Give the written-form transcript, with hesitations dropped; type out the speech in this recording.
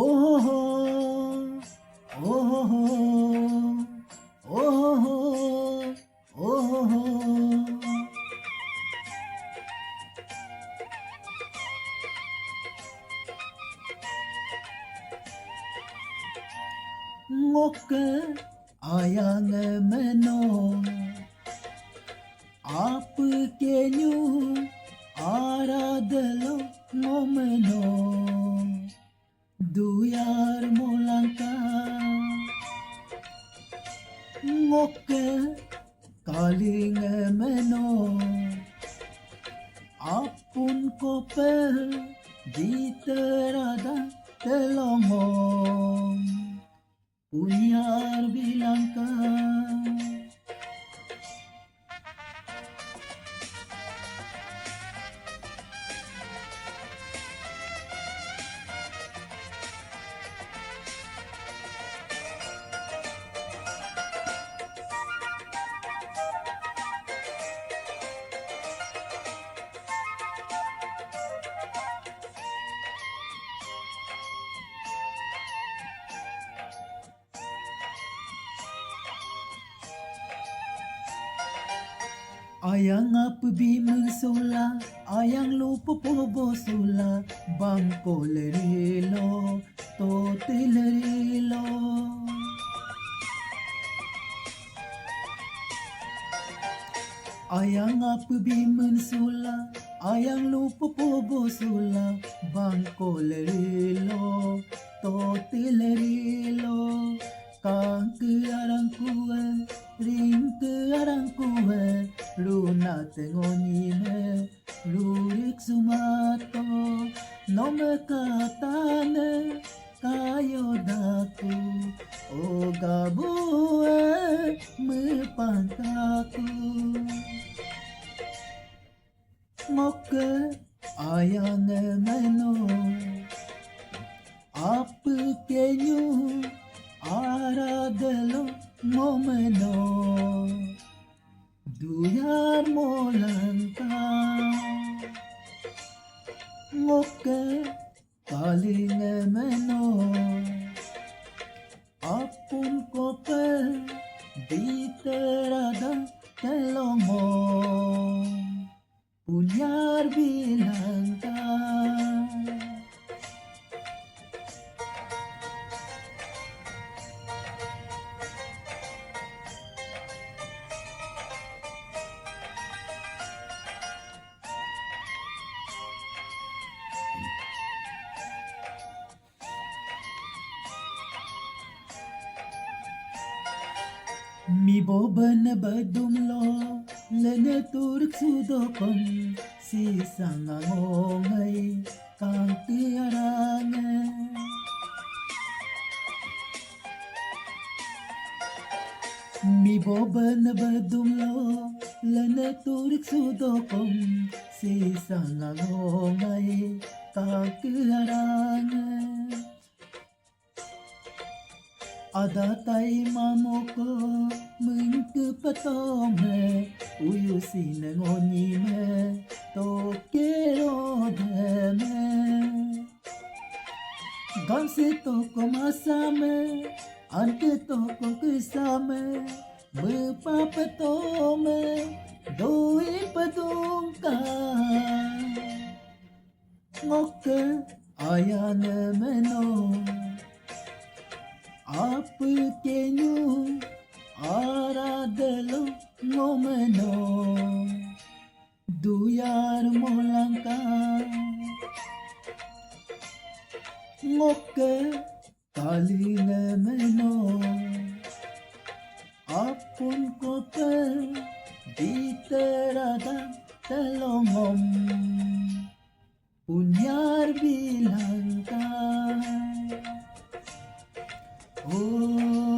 ओहो ओहो ओहो ओहो ngoke ayang meno आप के new आराधलो मोमनो duyar molangka ngoke kaling meno apun kope diterada telongong punyar bilangka Ayang apabimang sula, ayang lupo po sula, bangko lerilo, tote lerilo. Ayang apabimang sula, ayang lupo po sula, bangko lerilo, tote lerilo. Kang ke arang kuwe, ring ke arang kuwe, luna tengoni me, lurik sumato, no me katane, kayo daku, o gabue, me pantaku. Moke ayang meno, apa kenyu, aradelo momeno duyar molanta ngoke kaling meno apun kope diterada telongong punyar bilangka Mi boban badumlo lene turk sudokon si sangangongay kang tiarangan Mi boban badumlo lene turk sudokon si sangangongay kang tiarangan Ada tay mamoko mengke patome uyusi nengoni me tokero deme gamse toko masame ante toko kisame mepapatome doi padungka ngoke ayane meno आप के new आराधलो मोमनो duyar molangka ngoke kaling meno apun kote diterada telongom punyar bilangka Oh